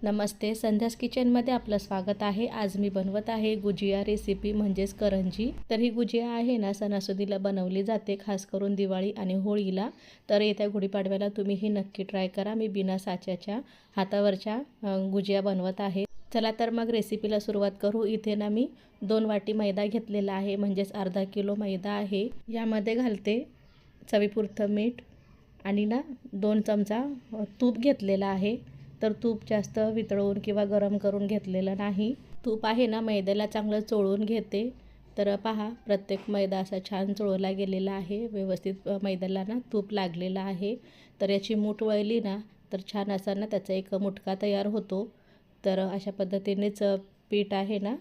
नमस्ते, संध्यास किचनमध्ये आपलं स्वागत आहे. आज मी बनवत आहे गुजिया रेसिपी म्हणजेच करंजी. तर ही गुजिया आहे ना सणासुदीला बनवली जाते, खास करून दिवाळी आणि होळीला. तर येत्या गुढीपाडव्याला तुम्ही ही नक्की ट्राय करा. मी बिना साच्याच्या हातावरच्या गुजिया बनवत आहे. चला तर मग रेसिपीला सुरुवात करू. इथे ना मी 2 वाटी मैदा घेतलेला आहे, म्हणजेच अर्धा किलो मैदा आहे. यामध्ये घालते चवीपुरतं मीठ आणि ना 2 चमचा तूप घेतलेला आहे. तर तूप जास्त वितळवून किंवा गरम करून घेतलेलं नाही. तूप आहे ना मैद्याला चांगलं चोळून घेते. तर पहा, प्रत्येक मैदा असा छान चोळला गेलेला आहे. व्यवस्थित मैद्याला ना तूप लागलेलं आहे. तर याची मूठ वळली ना तर छान असा ना त्याचा एक मुटका तयार होतो. तर अशा पद्धतीनेच पीठ आहे ना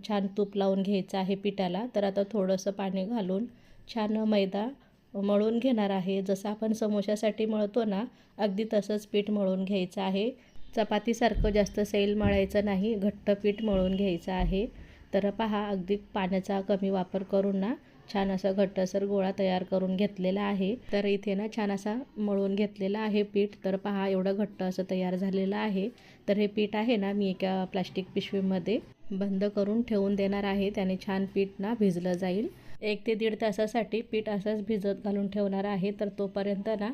छान तूप लावून घ्यायचं आहे पिठाला. तर आता थोडंसं पाणी घालून छान मैदा मळून घेणार आहे. जसं आपण समोशासाठी मळतो ना अगदी तसंच पीठ मळून घ्यायचं आहे. चपातीसारखं जास्त सैल मळायचं नाही, घट्ट पीठ मळून घ्यायचं आहे. तर पहा, अगदी पाण्याचा कमी वापर करून ना छान असा घट्टसर गोळा तयार करून घेतलेला आहे. तर इथे ना छान असा मळून घेतलेला आहे पीठ. तर पहा, एवढं घट्ट असं तयार झालेलं आहे. तर हे पीठ आहे ना मी एका प्लास्टिक पिशवीमध्ये बंद करून ठेवून देणार आहे. त्याने छान पीठ ना भिजलं जाईल. 1 ते 1.5 तासासाठी पीठ असंच भिजत घालून ठेवणार आहे. तर तोपर्यंत ना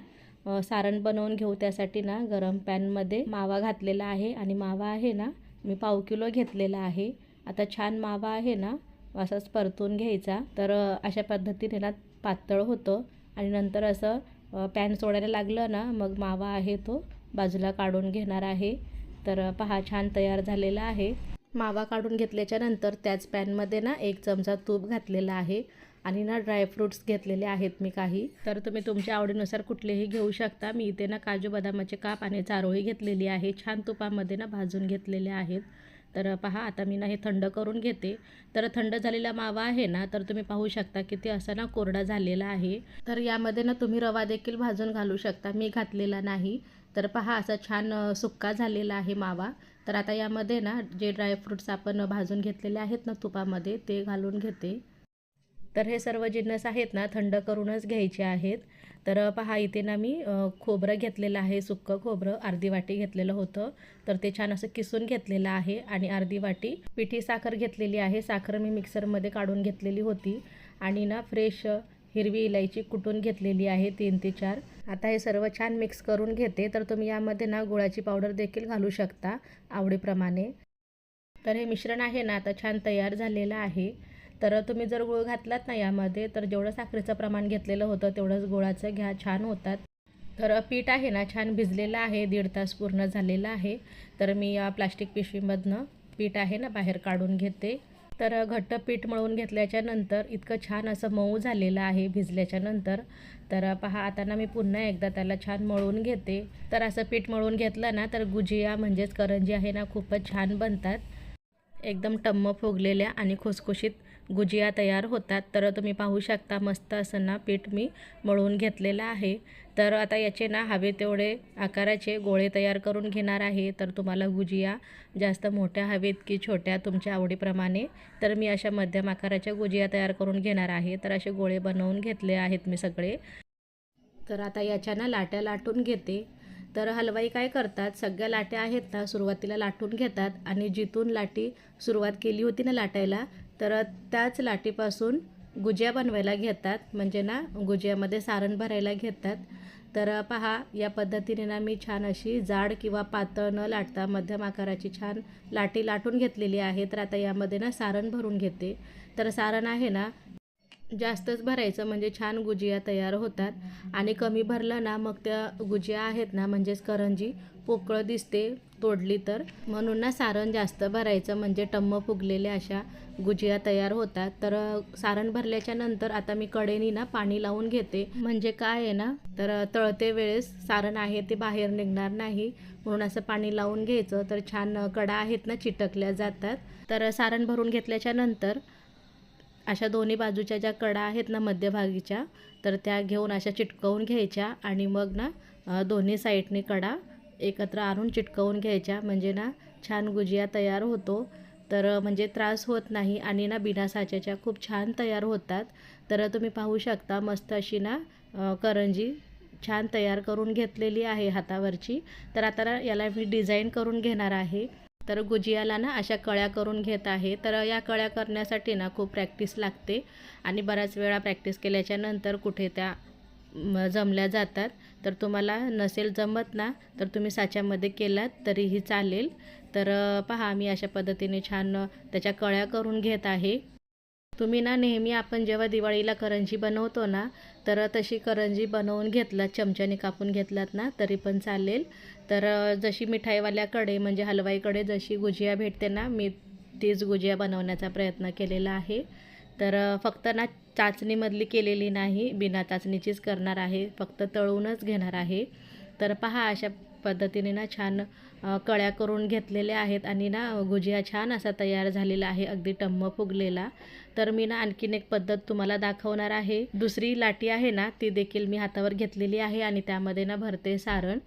सारण बनवून घेऊ. त्यासाठी ना गरम पॅनमध्ये मावा घातलेला आहे आणि मावा आहे ना मी 1/2 किलो घेतलेला आहे. आता छान मावा आहे ना असाच परतून घ्यायचा. तर अशा पद्धतीने ना पातळ होतं आणि नंतर असं पॅन सोडायला लागलं ना मग मावा आहे तो बाजूला काढून घेणार आहे. तर पहा, छान तयार झालेला आहे. मावा काढून घेतल्याच्या नंतर त्याच पॅनमध्ये ना 1 चमचा तूप घातलेला आहे आणि ना ड्रायफ्रूट्स घेतलेले आहेत मी काही. तर तुम्ही तुमच्या आवडीनुसार कुठलेही घेऊ शकता. मी इथे ना काजू बदामाचे काप आणि चारोळी घेतलेली आहे. छान तुपामध्ये ना भाजून घेतलेले आहेत. तर पहा, आता मी ना हे थंड करून घेते. तर थंड झालेला मावा आहे ना तर तुम्ही पाहू शकता की ते असा ना कोरडा झालेला आहे. तर यामध्ये ना तुम्ही रवा देखील भाजून घालू शकता, मी घातलेला नाही. तर पहा, असा छान सुक्का झालेला आहे मावा. तर आता यामध्ये ना जे ड्रायफ्रूट्स आपण भाजून घेतलेले आहेत ना तुपामध्ये ते घालून घेते. तर हे सर्व जिन्नस आहेत ना थंड करूनच घ्यायचे आहेत. तर पहा, इथे ना मी खोबरं घेतलेलं आहे, सुक्कं खोबरं अर्धी वाटी घेतलेलं होतं. तर ते छान असं किसून घेतलेलं आहे आणि अर्धी वाटी पिठी साखर घेतलेली आहे. साखर मी मिक्सरमध्ये काढून घेतलेली होती आणि ना फ्रेश हिरवी इलायची कुटून घेतलेली आहे 3 ते 4. आता हे सर्व छान मिक्स करून घेते. तर तुम्ही यामध्ये ना गुळाची पावडर देखील घालू शकता आवडीप्रमाणे. तर हे मिश्रण आहे ना आता छान तयार झालेलं आहे. तर तुम्ही जर गूळ घातलात ना यामध्ये तर जेवढं साखरेचं प्रमाण घेतलेलं होतं तेवढंच गुळाचं घ्या, छान होतात. तर पीठ आहे ना छान भिजलेलं आहे, 1.5 तास पूर्ण झालेला आहे. तर मी या प्लास्टिक पिशवीमधनं पीठ आहे ना बाहेर काढून घेते. तर घट्ट पीठ मळून घेतल्याच्या नंतर इतकं छान असं मऊ झालेलं आहे भिजल्याच्या नंतर. तर पहा, आता ना मी पुन्हा एकदा त्याला छान मळून घेते. तर असं पीठ मळून घेतलं ना तर गुजिया म्हणजेच करंजी आहे ना खूपच छान बनतात. एकदम टम्म फुगलेल्या आणि खुसखुशीत गुजिया तयार होतात. तर तुम्ही पाहू शकता मस्त असं ना पीठ मी मळून घेतलेलं आहे. तर आता याचे ना हवे तेवढे आकाराचे गोळे तयार करून घेणार आहे. तर तुम्हाला गुजिया जास्त मोठ्या हवेत की छोट्या तुमच्या आवडीप्रमाणे. तर मी अशा मध्यम आकाराच्या गुजिया तयार करून घेणार आहे. तर असे गोळे बनवून घेतले आहेत मी सगळे. तर आता याच्या ना लाट्या लाटून घेते. तर हलवाई काय करतात, सगळ्या लाट्या आहेत ना सुरुवातीला लाटून घेतात आणि जिथून लाटी सुरुवात केली होती ना लाटायला तर त्याच लाटीपासून गुजिया बनवायला घेतात. म्हणजे ना गुजियामध्ये सारण भरायला घेतात. तर पहा, या पद्धतीने ना मी छान अशी जाड किंवा पातळ न लाटता मध्यम आकाराची छान लाटी लाटून घेतलेली आहे. तर आता यामध्ये ना सारण भरून घेते. तर सारण आहे ना जास्तच भरायचं म्हणजे छान गुजिया तयार होतात आणि कमी भरलं ना मग त्या गुजिया आहेत ना म्हणजेच करंजी पोकळ दिसते तोडली तर. म्हणून ना सारण जास्त भरायचं म्हणजे टम्म फुगलेल्या अशा गुजिया तयार होतात. तर सारण भरल्याच्या नंतर आता मी कडेनी ना पाणी लावून घेते. म्हणजे काय आहे ना तर तळते वेळेस सारण आहे ते बाहेर निघणार नाही, म्हणून असं पाणी लावून घ्यायचं. तर छान कडा आहेत ना चिटकल्या जातात. तर सारण भरून घेतल्याच्या नंतर अशा दोन्ही बाजूच्या ज्या कडा आहेत ना मध्यभागीच्या तर त्या घेऊन अशा चिटकवून घ्यायच्या आणि मग ना दोन्ही साईडनी कडा एकत्र आणून चिटकवून घ्यायच्या. म्हणजे ना छान गुजिया तयार होतो. तर म्हणजे त्रास होत नाही आणि ना बिना साच्याच्या खूप छान तयार होतात. तर तुम्ही पाहू शकता मस्त अशी ना करंजी छान तयार करून घेतलेली आहे हातावरची. तर आता याला मी डिझाईन करून घेणार आहे. तर गुजियाला ना अशा कळ्या करून घेत आहे. तर या कळ्या करण्यासाठी ना खूप प्रॅक्टिस लागते आणि बऱ्याच वेळा प्रॅक्टिस केल्याच्या नंतर कुठे त्या जमल्या जातात. तर तुम्हाला नसेल जमत ना तर तुम्ही साच्यामध्ये केलात तरीही चालेल. तर पहा मी अशा पद्धतीने छान त्याच्या कळ्या करून घेत आहे. तुम्ही ना नेहमी आपण जेव्हा दिवाळीला करंजी बनवतो ना तर तशी करंजी बनवून घेतलात, चमच्याने कापून घेतलात ना तरी पण चालेल. तर जशी मिठाईवाल्याकडे म्हणजे हलवाईकडे जशी गुजिया भेटते ना मी तीच गुजिया बनवण्याचा प्रयत्न केलेला आहे. तर फक्त ना चाचणीमधली केलेली नाही, बिना चाचणीचीच करणार आहे, फक्त तळूनच घेणार आहे. तर पहा अशा पद्धतीने ना छान कळ्या करून घेतलेल्या आहेत आणि ना गुजिया छान असा तयार झालेला आहे, अगदी टम्म फुगलेला. तर मी ना आणखीन एक पद्धत तुम्हाला दाखवणार आहे. दुसरी लाटी आहे ना ती देखील मी हातावर घेतलेली आहे आणि त्यामध्ये ना भरते सारण.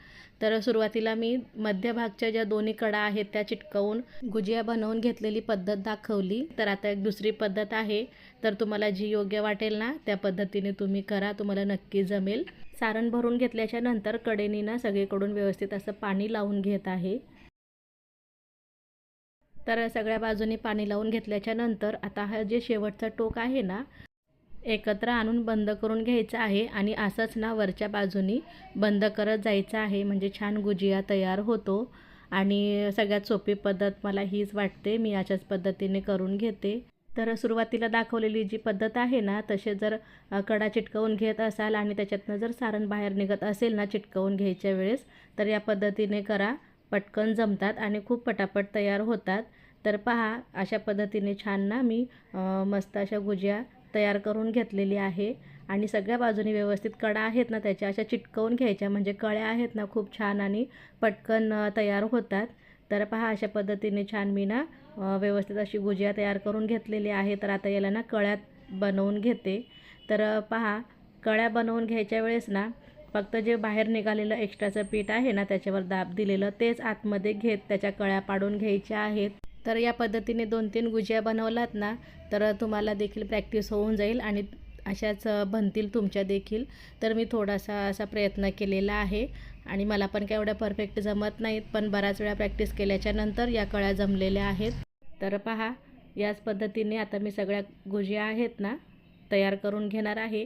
तर सुरुवातीला मी मध्यभागच्या ज्या दोन्ही कडा आहेत त्या चिटकवून गुजिया बनवून घेतलेली पद्धत दाखवली. तर आता एक दुसरी पद्धत आहे. तर तुम्हाला जी योग्य वाटेल ना त्या पद्धतीने तुम्ही करा, तुम्हाला नक्की जमेल. सारण भरून घेतल्याच्या नंतर कडेनी ना सगळीकडून व्यवस्थित असं पाणी लावून घेत आहे. तर सगळ्या बाजूनी पाणी लावून घेतल्याच्या नंतर आता हा जे शेवटचा टोक आहे ना एकत्र आणून बंद करून घ्यायचं आहे आणि असंच ना वरच्या बाजूनी बंद करत जायचं आहे, म्हणजे छान गुजिया तयार होतो. आणि सगळ्यात सोपी पद्धत मला हीच वाटते, मी अशाच पद्धतीने करून घेते. तर सुरुवातीला दाखवलेली जी पद्धत आहे ना तसे जर कडा चिटकवून घेत असाल आणि त्याच्यातनं जर सारण बाहेर निघत असेल ना चिटकवून घ्यायच्या वेळेस तर या पद्धतीने करा, पटकन जमतात आणि खूप पटापट तयार होतात. तर पहा अशा पद्धतीने छान ना मी मस्त अशा गुजिया तयार करून घेतलेली आहे. आणि सगळ्या बाजूनी व्यवस्थित कडा आहेत ना त्याच्या अशा चिटकवून घ्यायच्या, म्हणजे कळ्या आहेत ना खूप छान आणि पटकन तयार होतात. तर पहा अशा पद्धतीने छान मी ना व्यवस्थित अशी गुजिया तयार करून घेतलेली आहे. तर आता याला ना कळ्या बनवून घेते. तर पहा कळ्या बनवून घ्यायच्या वेळेस ना फक्त जे बाहेर निघालेलं एक्स्ट्राचं पीठ आहे ना त्याच्यावर दाब दिलेलं तेच आतमध्ये घेत त्याच्या कळ्या पाडून घ्यायच्या आहेत. तर या पद्धतीने 2-3 गुजिया बनवलात ना तर तुम्हाला देखील प्रॅक्टिस होऊन जाईल आणि अशाच बनतील तुमच्या देखील. तर मी थोडासा असा प्रयत्न केलेला आहे आणि मला पण काय एवढ्या परफेक्ट जमत नाहीत, पण बऱ्याच वेळा प्रॅक्टिस केल्याच्या नंतर या कळ्या जमलेल्या आहेत. तर पहा याच पद्धतीने आता मी सगळ्या गुजिया आहेत ना तयार करून घेणार आहे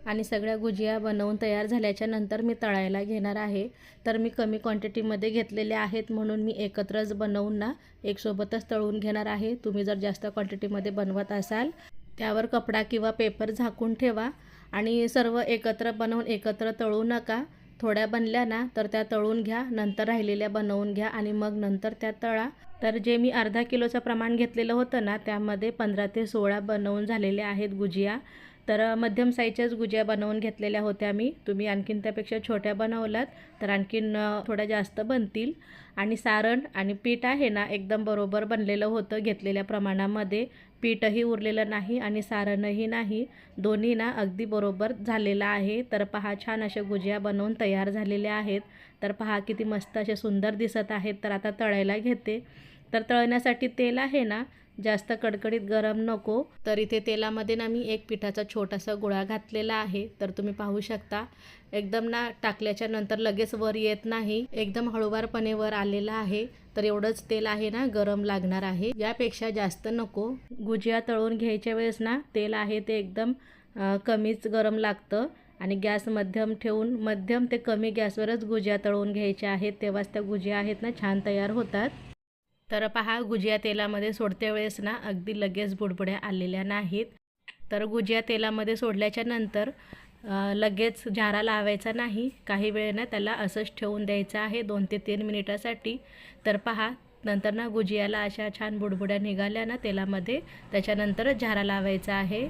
आणि सगळ्या गुजिया बनवून तयार झाल्याच्या नंतर मी तळायला घेणार आहे. तर मी कमी क्वांटिटीमध्ये घेतलेले आहेत म्हणून मी एकत्रच बनवून ना एकसोबतच तळून घेणार आहे. तुम्ही जर जास्त क्वांटिटीमध्ये बनवत असाल त्यावर कपडा किंवा पेपर झाकून ठेवा आणि सर्व एकत्र बनवून एकत्र तळू नका. थोड्या बनल्या ना तर त्या तळून घ्या, नंतर राहिलेल्या बनवून घ्या आणि मग नंतर त्या तळा. तर जे मी अर्धा किलोचं प्रमाण घेतलेलं होतं ना त्यामध्ये 15 ते 16 बनवून झालेल्या आहेत गुजिया. तर मध्यम साईजच्याच गुजिया बनवून घेतलेल्या होत्या मी. तुम्ही आणखीन त्यापेक्षा छोट्या बनवलात तर आणखीन थोड्या जास्त बनतील. आणि सारण आणि पीठ आहे ना एकदम बरोबर बनलेलं होतं घेतलेल्या प्रमाणामध्ये. पीठही उरलेलं नाही आणि सारणही नाही, दोन्ही ना अगदी बरोबर झालेलं आहे. तर पहा छान अशा गुजिया बनवून तयार झालेल्या आहेत. तर पहा किती मस्त असे सुंदर दिसत आहेत. तर आता तळायला घेते. तर तळण्यासाठी तेल आहे ना जास्त कडकडीत गरम नको. तर इथे तेलामध्ये ना मी एक पिठाचा छोटासा गोळा घातलेला आहे. तर तुम्ही पाहू शकता एकदम ना टाकल्याच्या नंतर लगेच वर येत नाही, एकदम हळूवारपणे वर आलेला आहे. तर एवढंच तेल आहे ना गरम लागणार आहे, यापेक्षा जास्त नको. गुजिया तळून घ्यायच्या वेळेस ना तेल आहे ते एकदम कमीच गरम लागतं आणि गॅस मध्यम ठेवून मध्यम ते कमी गॅसवरच गुजिया तळून घ्यायच्या आहेत, तेव्हाच त्या गुजिया आहेत ना छान तयार होतात. तर पहा गुजिया तेलामध्ये सोडते वेळेस ना अगदी लगेच बुडबुड्या आलेल्या नाहीत. तर गुजिया तेलामध्ये सोडल्याच्या नंतर लगेच झारा लावायचा नाही, काही वेळ ना त्याला असंच ठेवून द्यायचं आहे 2 ते 3 मिनिटासाठी. तर पहा नंतर ना गुजियाला अशा छान बुडबुड्या निघाल्या ना तेलामध्ये, त्याच्यानंतरच झारा लावायचा आहे.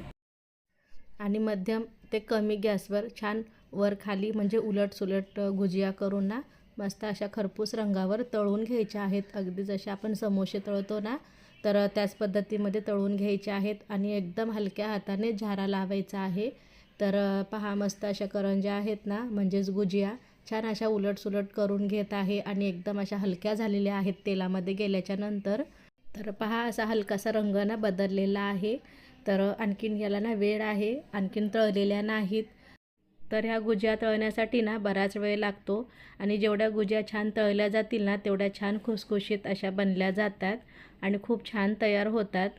आणि मध्यम ते कमी गॅसवर छान वर खाली म्हणजे उलट सुलट गुजिया करून ना मस्त अशा खरपूस रंगावर तळून घ्यायच्या आहेत. अगदी जसे आपण समोसे तळतो ना तर त्याच पद्धतीमध्ये तळून घ्यायचे आहेत आणि एकदम हलक्या हाताने झारा लावायचा आहे. तर पहा मस्त अशा करंज्या आहेत ना म्हणजेच गुजिया छान अशा उलटसुलट करून घेत आहे आणि एकदम अशा हलक्या झालेल्या आहेत तेलामध्ये गेल्याच्या नंतर. तर पहा असा हलकासा रंग ना बदललेला आहे. तर आणखीन याला ना वेळ आहे, आणखीन तळलेल्या नाहीत. तर ह्या गुजिया तळण्यासाठी ना बराच वेळ लागतो आणि जेवढ्या गुजिया छान तळल्या जातील ना तेवढ्या छान खुसखुशीत अशा बनल्या जातात आणि खूप छान तयार होतात।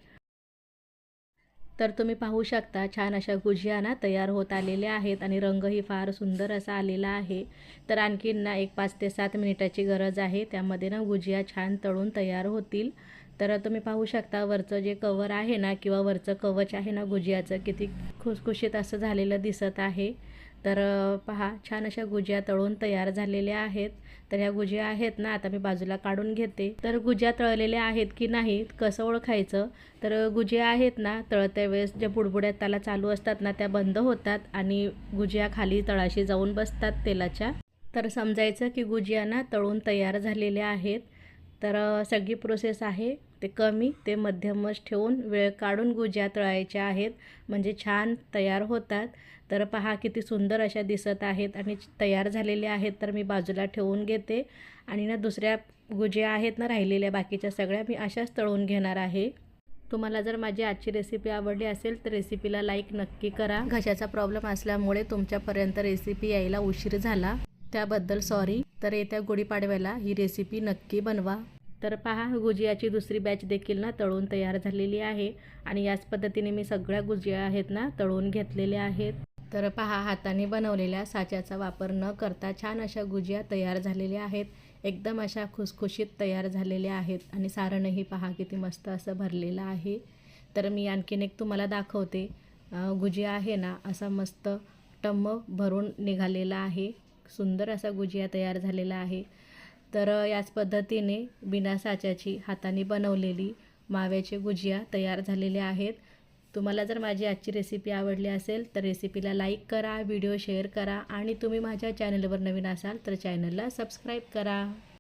तर तुम्ही पाहू शकता छान अशा गुजिया ना तयार होत आलेल्या आहेत आणि रंगही फार सुंदर असा आलेला आहे। तर आणखीन ना एक 5 ते 7 मिनिटाची गरज आहे, त्यामध्ये ना गुजिया छान तळून तयार होतील। तर तुम्ही पाहू शकता वरचं जे कवर आहे ना किंवा वरचं कवच आहे ना गुजियाचं किती खुसखुशीत असं झालेलं दिसत आहे। तर पहा छान अशा गुजिया तळून तयार झालेल्या आहेत। तर ह्या गुजिया आहेत ना आता मी बाजूला काढून घेते। तर गुजिया तळलेल्या आहेत की नाही कसं ओळखायचं, तर गुजिया आहेत ना तळत्या वेळेस ज्या बुडबुड्या त्याला चालू असतात ना त्या बंद होतात आणि गुजिया खाली तळाशी जाऊन बसतात तेलाच्या, तर समजायचं की गुजिया ना तळून तयार झालेल्या आहेत। तर सगळी प्रोसेस आहे ते कमी ते मध्यमच ठेवून वेळ काढून गुजिया तळायच्या आहेत, म्हणजे छान तयार होतात। तर पहा किती सुंदर अशा दिसत आहेत आणि तयार झालेल्या आहेत। तर मी बाजूला ठेवून घेते आणि ना दुसऱ्या गुजिया आहेत ना राहिलेल्या बाकीच्या सगळ्या मी अशाच तळून घेणार आहे। तुम्हाला जर माझी आजची रेसिपी आवडली असेल तर रेसिपीला लाईक नक्की करा। घशाचा प्रॉब्लेम असल्यामुळे तुमच्यापर्यंत रेसिपी यायला उशीर झाला, त्याबद्दल सॉरी। तर येत्या गुढीपाडव्याला ही रेसिपी नक्की बनवा। तर पहा गुजियाची दुसरी बॅच देखील ना तळून तयार झालेली आहे आणि याच पद्धतीने मी सगळ्या गुजिया आहेत ना तळून घेतलेल्या आहेत। तर पहा हाताने बनवलेल्या साच्याचा वापर न करता छान अशा गुजिया तयार झालेल्या आहेत, एकदम अशा खुसखुशीत तयार झालेल्या आहेत आणि सारणही पहा किती मस्त असं भरलेलं आहे। तर मी आणखीन एक तुम्हाला दाखवते। गुजिया आहे ना असा मस्त टम्म भरून निघालेला आहे, सुंदर असा गुजिया तयार झालेला आहे। तर याच पद्धतीने बिना साच्याची हाताने बनवलेली माव्याची गुजिया तयार झालेल्या आहेत। तुम्हाला जर माझी आजची रेसिपी आवडली असेल तर रेसिपीला लाईक करा, व्हिडिओ शेअर करा आणि तुम्ही माझ्या चॅनलवर नवीन असाल तर चॅनलला सबस्क्राईब करा।